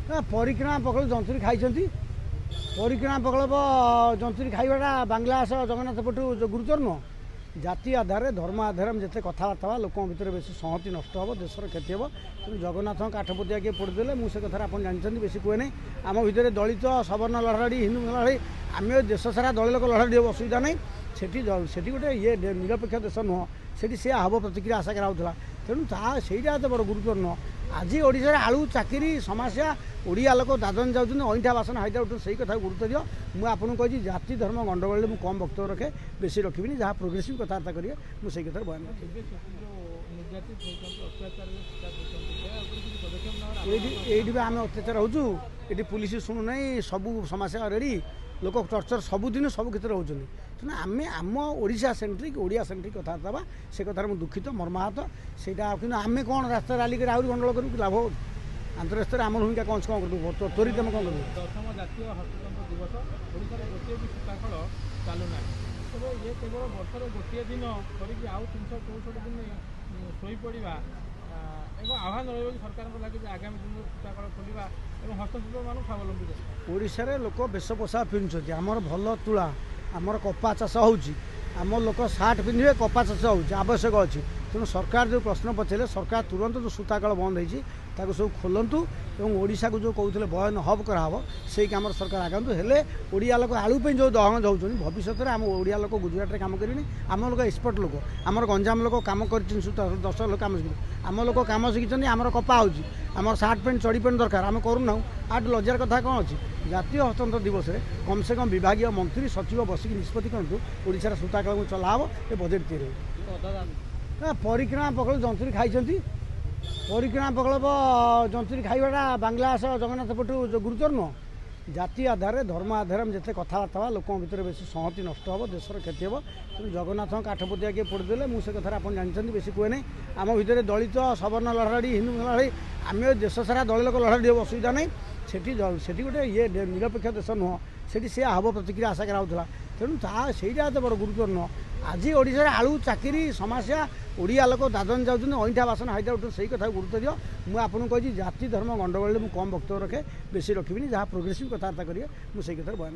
परिक्रमा प्रकल्प जंतुरी खाई परिक्रमा प्रकल्प जंतुरी खाइबाटा बांग्लादेश जगन्नाथ पटु गुरुतर नुह जाति आधार धर्म आधार में जिते कथबार्ता लोक भितर बेस संहति नष्ट हम देशर क्षति हम तेणु जगन्नाथ काठपतिया किए पड़देले मुझे कथा आप जानते बेसी कहे ना आम भितर दलित सवर्ण लड़ाड़ी हिंदू लड़ाड़ी आम देश सारा दल लोक लड़ाड़ी असुविधा नहीं सेठी गोटे ये निरपेक्ष देश नुह से सी हम प्रतिक्रिया आशा कराला तेणु ताईटा एत बड़ गुरुत्व नुह आज ओडिशा आलू चाकरी समस्या ओडिया लोक दादन जाऊँ अईठा बासन हाईटा उठू से कथा गुरुत्व दियो मुझे आपको कही जाति धर्म गंडगोल में कम वक्तव्य रखे बेसी रखी जहाँ प्रोग्रेसिव कथबार्ता करेंगे मुझे कथा बयान ये आम अत्याचार होचु ये पुलिस शुणुना सबू समस्या रेडी लोक टर्चर सबुदिन सब क्षेत्र में होती तेना आम आम ओडिशा सेंट्रिक ओडिया सेंट्रिक कथबार्ता से कथार मुझे दुखित मर्माहत से आम कौन रास्ता राली कर आहरी गंडगोल कर लाभ हो आंतरराष्ट्रीय आम भूमिका कौन कौन कर त्वरित आम कौन कर दशम जातीय हस्ततंत्र दिवस ओडिशा गोटे भी सूताकल चलूना तेज ये केवल वर्षर गोटे दिन करी आउ 364 दिन शोपड़ा एक आह्वान रही सरकार लगे आगामी दिन सूताकल खोलवा और हस्तशिल्प मान स्वावलम्बी ओडिशा लोक बेश पोषाक पिंधुंट आमर भल तुला आमर कपा चाष होम लोक सार्ट पिंधे कपा चाष हो आवश्यक अच्छी तेणु सरकार जो प्रश्न पचारे सरकार तुरंत जो सूताकल बंद हो सब खोलतु और ओडिशा को जो कहते बयन हब कराव से आम सरकार आगंतु हेले ओडिया लोक आलू जो दहन जाऊँ भविष्य में आम ओडिया लोक गुजरात में कम करें आम लोक एक्सपर्ट लोक आम गंजाम लोक कम कर 10 लोक कम शिखी आम लोक कम शिखी आमर कपा होमर सार्ट पैंट चढ़ी पैंट दरकार आम करूना आठ लजार कथा कौन अच्छी जातीय हस्ततंत्र दिवस में कम से कम विभाग मंत्री सचिव बसिक निष्पत्ति करूँ ओडिशार सूताकल को चलाव ये बजेट तैयार परिक्रमा प्रकल्प जंतुरी खाई परिक्रमा प्रकल्प जंतुरी खाइबाटा बांग्लादेश जगन्नाथ पटु गुरुतर नुह जाति आधार धर्म आधार में जिते कथबार्ता लोक भितर बेस संहति नष्ट हम देशर क्षति हम तेणु जगन्नाथ काठपतिया किए पड़देले मुझे कथा आप जानते बेसी कहे ना आम भितर दलित सवर्ण लड़ाड़ी हिंदू लड़ाड़ी आम देश सारा दल लोक लड़ाड़ी असुविधा नहीं सेठी गोटे ये निरपेक्ष देश नुह से सी हम प्रतिक्रिया आशा कराला तेणु ताईटा एत बड़ गुरुत्व नुह आज ओडिशा आलू चाकरी समस्या ओडिया लोक दादन जाऊँ अईठा बासन हाईटा उठू से कथा गुरुत्व दियो मुझे आपको कही जाति धर्म गंडगोल में कम वक्तव्य रखे बेसी रखी जहाँ प्रोग्रेसिव कथबार्ता करेंगे मुझे कथा बयान